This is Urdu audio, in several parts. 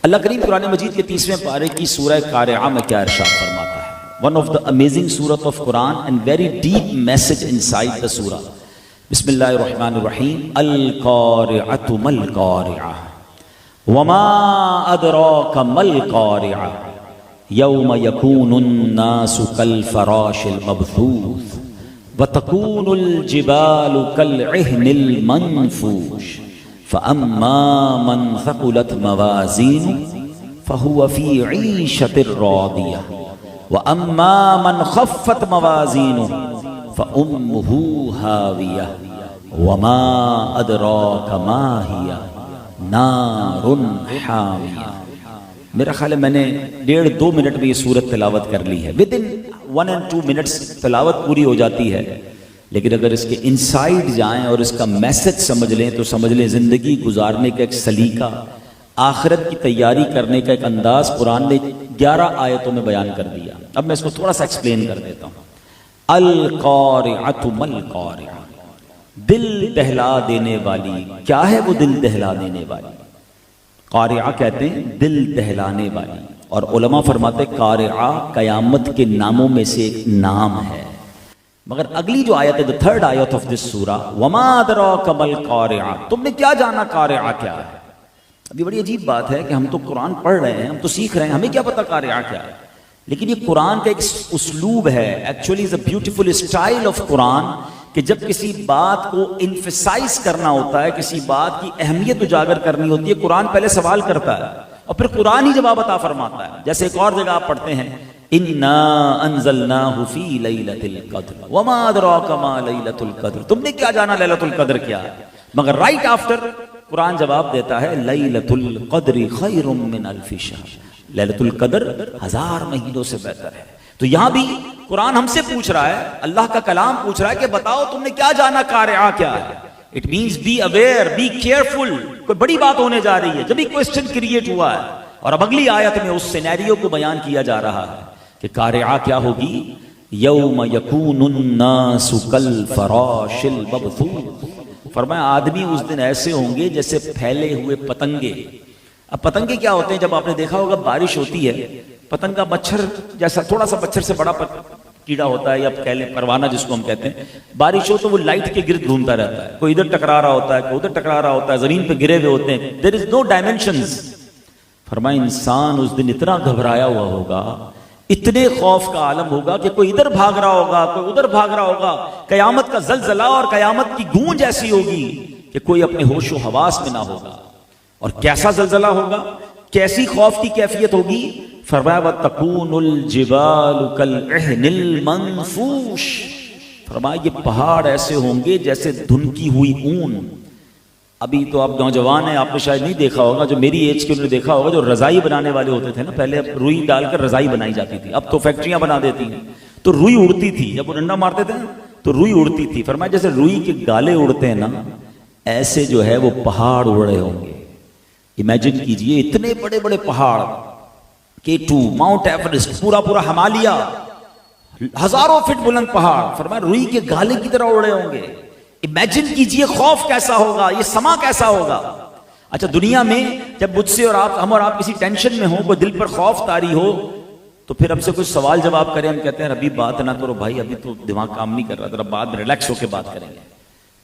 اللہ کریم قرآن مجید کے 30ویں پارے کی سورہ قارعہ میں کیا ارشاد فرماتا ہے؟ One of the amazing surah of Quran and very deep message inside the surah. بسم اللہ الرحمن الرحیم. القارعۃ ما القارعہ وما ادراک ما القارعہ یوم یکون الناس کالفراش المبثوث وتکون الجبال کالعہن المنفوش فأما من ثقلت موازینہ فهو فی عیشۃ راضیہ وأما من خفت موازینہ فأمہ ہاویہ وما ادراک ما ہی نار حامیہ. میرا خیال ہے میں نے 1.5-2 منٹ میں یہ سورت تلاوت کر لی ہے. within 1 and 2 minutes تلاوت پوری ہو جاتی ہے، لیکن اگر اس کے انسائیڈ جائیں اور اس کا میسج سمجھ لیں تو سمجھ لیں زندگی گزارنے کا ایک سلیقہ، آخرت کی تیاری کرنے کا ایک انداز قرآن نے 11 آیتوں میں بیان کر دیا. اب میں اس کو تھوڑا سا ایکسپلین کر دیتا ہوں. القارعۃ ما القارعہ، دل دہلا دینے والی. کیا ہے وہ دل دہلا دینے والی؟ قارعہ کہتے ہیں دل دہلانے والی، اور علماء فرماتے ہیں قارعہ قیامت کے ناموں میں سے ایک نام ہے. مگر اگلی جو آیت ہے the third آیت of this surah وما ادراک ما القارعہ، تم نے کیا جانا قارعہ کیا ہے؟ ابھی بڑی عجیب بات ہے کہ ہم تو قرآن پڑھ رہے ہیں، ہم تو سیکھ رہے ہیں، ہمیں کیا پتا قارعہ کیا ہے. لیکن یہ قرآن کا ایک اسلوب ہے، actually is a beautiful style of Quran, کہ جب کسی بات کو انفسائز کرنا ہوتا ہے، کسی بات کی اہمیت اجاگر کرنی ہوتی ہے، قرآن پہلے سوال کرتا ہے اور پھر قرآن ہی جواب عطا فرماتا ہے. جیسے ایک اور جگہ آپ پڑھتے ہیں انا انزلناہ فی لیلۃ القدر وما ادراک ما لیلۃ القدر، تم نے کیا جانا لیلۃ القدر کیا ہے؟ مگر رائٹ آفٹر قرآن جواب دیتا ہے لیلۃ القدر خیر من الف شہر، لیلۃ القدر 1000 مہینوں سے بہتر ہے. تو یہاں بھی قرآن ہم سے پوچھ رہا ہے، اللہ کا کلام پوچھ رہا ہے کہ بتاؤ تم نے کیا جانا قارعہ کیا ہے. It means be aware, be careful, کوئی بڑی بات ہونے جا رہی ہے. جب بھی کوسچن کریٹ ہوا ہے، اور اب اگلی آیت میں اس سینیریو کو بیان کیا جا رہا ہے کہ قارعہ کیا ہوگی. یوم یکون الناس کالفراش المبثوث، فرمایا آدمی اس دن ایسے ہوں گے جیسے پھیلے ہوئے پتنگے. اب پتنگے کیا ہوتے ہیں؟ جب آپ نے دیکھا ہوگا بارش ہوتی ہے، پتنگ کا مچھر جیسا تھوڑا سا مچھر سے بڑا کیڑا ہوتا ہے، یا کہہ لیں پروانہ جس کو ہم کہتے ہیں، بارش ہو تو وہ لائٹ کے گرد گھومتا رہتا ہے، کوئی ادھر ٹکرا رہا ہوتا ہے، کوئی ادھر ٹکرا رہا ہوتا ہے، زمین پہ گرے ہوئے ہوتے ہیں. دیر از نو ڈائمینشنز. فرمایا انسان اس دن اتنا گھبرایا ہوا ہوگا، اتنے خوف کا عالم ہوگا کہ کوئی ادھر بھاگ رہا ہوگا، کوئی ادھر بھاگ رہا ہوگا. قیامت کا زلزلہ اور قیامت کی گونج ایسی ہوگی کہ کوئی اپنے ہوش و حواس میں نہ ہوگا. اور کیسا زلزلہ ہوگا، کیسی خوف کی کیفیت ہوگی؟ فرمایا وَتَكُونُ الْجِبَالُ كَالْعِهْنِ الْمَنْفُوشِ، فرمایا یہ پہاڑ ایسے ہوں گے جیسے دھنکی ہوئی اون. ابھی تو آپ نوجوان ہیں، آپ نے شاید نہیں دیکھا ہوگا، جو میری ایج کے انہوں نے دیکھا ہوگا، جو رضائی بنانے والے ہوتے تھے نا، پہلے روئی ڈال کر رضائی بنائی جاتی تھی، اب تو فیکٹریاں بنا دیتی ہیں. تو روئی اڑتی تھی، جب وہ ڈنڈا مارتے تھے تو روئی اڑتی تھی. فرمایا جیسے روئی کے گالے اڑتے ہیں نا، ایسے جو ہے وہ پہاڑ اڑ رہے ہوں گے. امیجن کیجئے اتنے بڑے بڑے پہاڑ، K2، ماؤنٹ ایورسٹ، پورا پورا ہمالیہ، ہزاروں فٹ بلند پہاڑ، فرمایا روئی کے گالے کی طرح اڑ رہے ہوں گے. امیجن کیجئے خوف کیسا ہوگا، یہ سما کیسا ہوگا. اچھا دنیا میں جب مجھ سے اور آپ، ہم اور آپ کسی ٹینشن میں ہوں، کوئی دل پر خوف طاری ہو، تو پھر ہم سے کچھ سوال جواب کریں، ہم کہتے ہیں ابھی بات نہ کرو بھائی، ابھی تو دماغ کام نہیں کر رہا، ذرا بعد میں ریلیکس ہو کے بات کریں گے.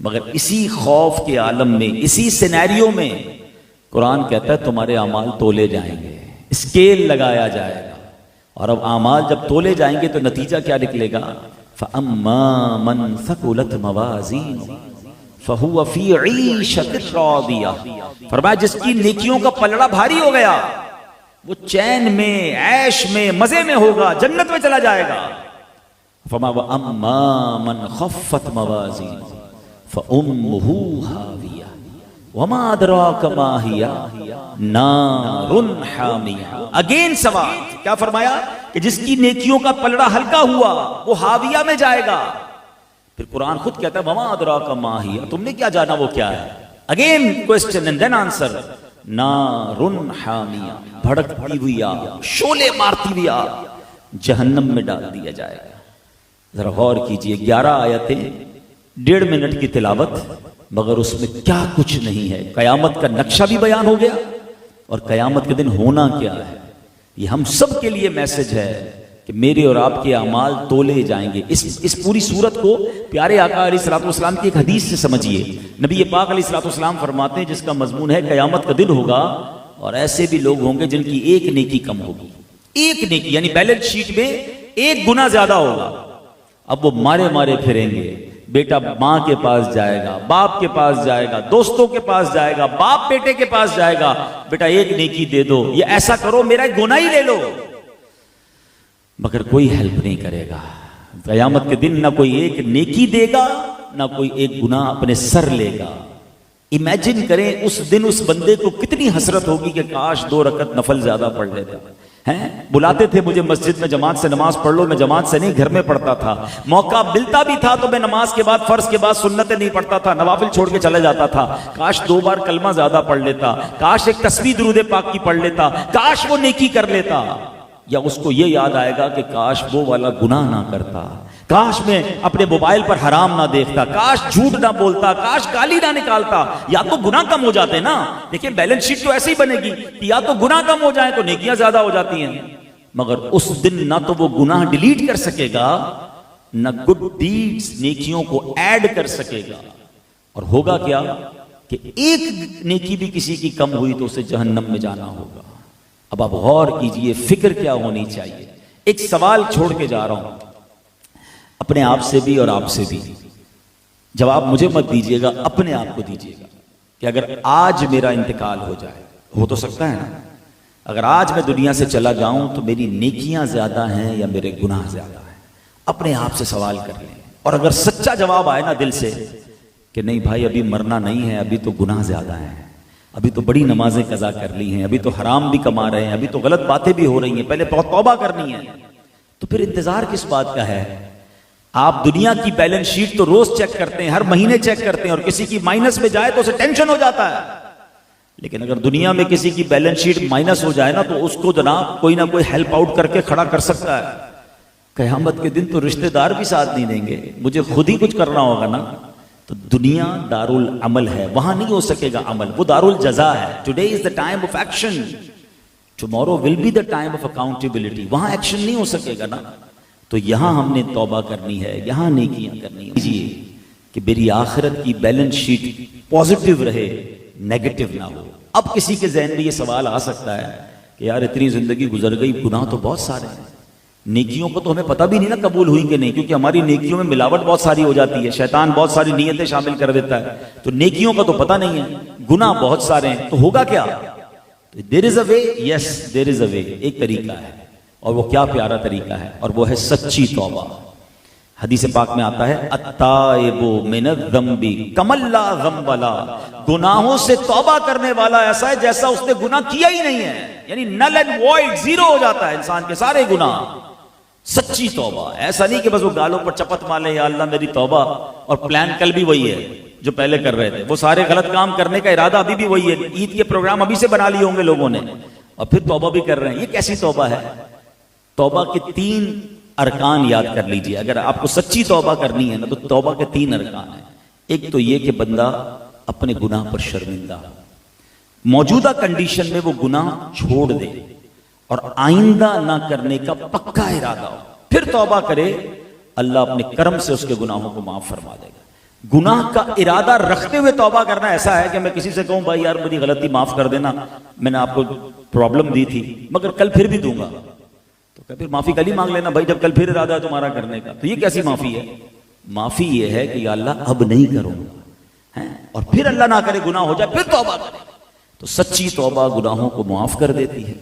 مگر اسی خوف کے عالم میں، اسی سینیریو میں قرآن کہتا ہے تمہارے اعمال تولے جائیں گے، اسکیل لگایا جائے گا. اور اب اعمال جب تولے جائیں گے تو نتیجہ کیا نکلے گا؟ فَأَمَّا مَنْ ثَقُلَتْ مَوَازِينُهُ فَهُوَ فِي عِيشَةٍ رَاضِيَةٍ، فرمایا جس کی نیکیوں کا پلڑا بھاری ہو گیا وہ چین میں، عیش میں، مزے میں ہوگا، جنت میں چلا جائے گا. فرمایا وَأَمَّا مَنْ خَفَّتْ مَوَازِينُهُ فَأُمُّهُ هَاوِيَةٌ وَمَا أَدْرَاكَ مَا هِيَ نَارٌ حَامِيَةٌ. اگین سوال کیا فرمایا کہ جس کی نیکیوں کا پلڑا ہلکا ہوا وہ ہاویہ میں جائے گا. پھر قرآن خود کہتا ہے وَمَا أَدْرَاكَ مَا هِيَ، تم نے کیا جانا وہ کیا ہے. Again question and then answer. نَارٌ حَامِيَةٌ، بھڑکتی ہوئی آگ، شعلے مارتی ہوئی آگ، جہنم میں ڈال دیا جائے گا. ذرا غور کیجئے، 11 آیتیں، 1.5 منٹ کی تلاوت، مگر اس میں کیا کچھ نہیں ہے. قیامت کا نقشہ بھی بیان ہو گیا، اور قیامت کے دن ہونا کیا ہے، یہ ہم سب کے لیے میسج ہے کہ میرے اور آپ کے اعمال تولے جائیں گے۔ اس پوری صورت کو پیارے آقا علیہ الصلوۃ والسلام کی ایک حدیث سے سمجھیے۔ نبی پاک علیہ الصلوۃ والسلام فرماتے ہیں، جس کا مضمون ہے قیامت کا دن ہوگا اور ایسے بھی لوگ ہوں گے جن کی ایک نیکی کم ہوگی، ایک نیکی یعنی بیلنس شیٹ میں ایک گنا زیادہ ہوگا۔ اب وہ مارے پھریں گے، بیٹا ماں کے پاس جائے گا، باپ کے پاس جائے گا، دوستوں کے پاس جائے گا، باپ بیٹے کے پاس جائے گا، بیٹا ایک نیکی دے دو، یہ ایسا کرو، میرا ایک گناہ ہی لے لو، مگر کوئی ہیلپ نہیں کرے گا۔ قیامت کے دن نہ کوئی ایک نیکی دے گا، نہ کوئی ایک گناہ اپنے سر لے گا۔ امیجن کریں اس دن اس بندے کو کتنی حسرت ہوگی کہ کاش 2 رکعت نفل زیادہ پڑھ لیتا۔ بلاتے تھے مجھے مسجد میں، جماعت سے نماز پڑھ لو، میں جماعت سے نہیں گھر میں پڑھتا تھا، موقع ملتا بھی تھا تو میں نماز کے بعد، فرض کے بعد سنتیں نہیں پڑھتا تھا، نوافل چھوڑ کے چلے جاتا تھا۔ کاش 2 بار کلمہ زیادہ پڑھ لیتا، کاش ایک تسبیح درود پاک کی پڑھ لیتا، کاش وہ نیکی کر لیتا، یا اس کو یہ یاد آئے گا کہ کاش وہ والا گناہ نہ کرتا، کاش میں اپنے موبائل پر حرام نہ دیکھتا، کاش جھوٹ نہ بولتا، کاش گالی نہ نکالتا۔ یا تو گناہ کم ہو جاتے نا، دیکھیں بیلنس شیٹ تو ایسے ہی بنے گی کہ یا تو گناہ کم ہو جائیں تو نیکیاں زیادہ ہو جاتی ہیں، مگر اس دن نہ تو وہ گناہ ڈیلیٹ کر سکے گا، نہ گڈ ڈیڈز نیکیوں کو ایڈ کر سکے گا، اور ہوگا کیا کہ ایک نیکی بھی کسی کی کم ہوئی تو اسے جہنم میں جانا ہوگا۔ اب آپ غور کیجئے فکر کیا ہونی چاہیے۔ ایک سوال چھوڑ کے جا رہا ہوں اپنے آپ سے بھی اور آپ سے بھی، جواب مجھے مت دیجیے گا، اپنے آپ کو دیجیے گا کہ اگر آج میرا انتقال ہو جائے، ہو تو سکتا ہے نا، اگر آج میں دنیا سے چلا جاؤں تو میری نیکیاں زیادہ ہیں یا میرے گناہ زیادہ ہیں؟ اپنے آپ سے سوال کر لیں، اور اگر سچا جواب آئے نا دل سے کہ نہیں بھائی ابھی مرنا نہیں ہے، ابھی تو گناہ زیادہ ہیں، ابھی تو بڑی نمازیں قضا کر لی ہیں، ابھی تو حرام بھی کما رہے ہیں، ابھی تو غلط باتیں بھی ہو رہی ہیں، پہلے توبہ کرنی ہے، تو پھر انتظار کس بات کا ہے؟ آپ دنیا کی بیلنس شیٹ تو روز چیک کرتے ہیں، ہر مہینے چیک کرتے ہیں، اور کسی کی مائنس میں جائے تو اسے ٹینشن ہو جاتا ہے، لیکن اگر دنیا میں کسی کی بیلنس شیٹ مائنس ہو جائے نا تو اس کو جناب کوئی نہ کوئی ہیلپ آؤٹ کر کے کھڑا کر سکتا ہے۔ قیامت کے دن تو رشتہ دار بھی ساتھ نہیں دیں گے، مجھے خود ہی کچھ کرنا ہوگا نا۔ تو دنیا دارالعمل ہے، وہاں نہیں ہو سکے گا عمل، وہ دارالجزا ہے۔ Today is the time of action, tomorrow will be the time of accountability, وہاں ایکشن نہیں ہو سکے گا نا۔ تو یہاں ہم نے توبہ کرنی ہے، یہاں نیکیاں کرنی ہے کہ میری آخرت کی بیلنس شیٹ پازیٹیو رہے، نیگیٹو نہ ہو۔ اب کسی کے ذہن میں یہ سوال آ سکتا ہے کہ یار اتنی زندگی گزر گئی، گناہ تو بہت سارے ہیں، نیکیوں کو تو ہمیں پتہ بھی نہیں نا قبول ہوئی کہ نہیں، کیونکہ ہماری نیکیوں میں ملاوٹ بہت ساری ہو جاتی ہے، شیطان بہت ساری نیتیں شامل کر دیتا ہے، تو نیکیوں کا تو پتہ نہیں ہے، گناہ بہت سارے ہیں، تو ہوگا کیا؟ دیر از اے وے، یس دیر از اے وے، ایک طریقہ ہے، اور وہ کیا پیارا طریقہ ہے، اور وہ ہے سچی توبہ۔ حدیث پاک میں آتا ہے التائب من الذنب کمن لا ذنب له، گناہوں سے توبہ کرنے والا ایسا ہے جیسا اس نے گناہ کیا ہی نہیں ہے، یعنی نل اینڈ وائڈ، زیرو ہو جاتا ہے انسان کے سارے گناہ۔ سچی توبہ، ایسا نہیں کہ بس وہ گالوں پر چپت مالے یا اللہ میری توبہ، اور پلان کل بھی وہی ہے جو پہلے کر رہے تھے، وہ سارے غلط کام کرنے کا ارادہ ابھی بھی وہی ہے، عید کے پروگرام ابھی سے بنا لیے ہوں گے لوگوں نے، اور پھر توبہ بھی کر رہے ہیں۔ یہ کیسی توبہ ہے؟ توبہ کے 3 ارکان یاد کر لیجئے، اگر آپ کو سچی توبہ کرنی ہے نا تو توبہ کے 3 ارکان ہیں۔ ایک تو یہ کہ بندہ اپنے گناہ پر شرمندہ، موجودہ کنڈیشن میں وہ گناہ چھوڑ دے اور آئندہ نہ کرنے کا پکا ارادہ ہو، پھر توبہ کرے، اللہ اپنے کرم سے اس کے گناہوں کو معاف فرما دے گا۔ گناہ کا ارادہ رکھتے ہوئے توبہ کرنا ایسا ہے کہ میں کسی سے کہوں بھائی یار مجھے غلطی معاف کر دینا، میں نے آپ کو پرابلم دی تھی مگر کل پھر بھی دوں گا، تو پھر معافی کل ہی مانگ لینا بھائی جب کل پھر ارادہ ہے تمہارا کرنے کا۔ تو یہ کیسی معافی ہے؟ معافی یہ ہے کہ یا اللہ اب نہیں کروں گا، اور پھر اللہ نہ کرے گناہ ہو جائے پھر توبہ کرے، تو سچی توبہ گناہوں کو معاف کر دیتی ہے۔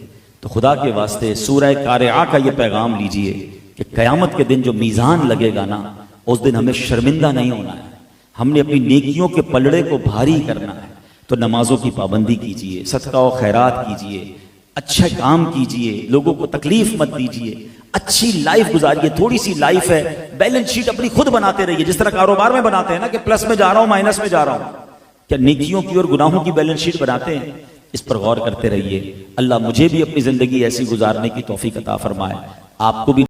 تو خدا کے واسطے سورہ قارعہ کا یہ پیغام لیجئے کہ قیامت کے دن جو میزان لگے گا نا، اس دن ہمیں شرمندہ نہیں ہونا ہے، ہم نے اپنی نیکیوں کے پلڑے کو بھاری کرنا ہے۔ تو نمازوں کی پابندی کیجئے، صدقہ و خیرات کیجئے، اچھا کام کیجئے، لوگوں کو تکلیف مت دیجئے، اچھی لائف گزاریے۔ تھوڑی سی لائف ہے، بیلنس شیٹ اپنی خود بناتے رہیے، جس طرح کاروبار میں بناتے ہیں نا کہ پلس میں جا رہا ہوں مائنس میں جا رہا ہوں، کیا نیکیوں کی اور گناہوں کی بیلنس شیٹ بناتے ہیں؟ اس پر غور کرتے رہیے۔ اللہ مجھے بھی اپنی زندگی ایسی گزارنے کی توفیق عطا فرمائے، آپ کو بھی۔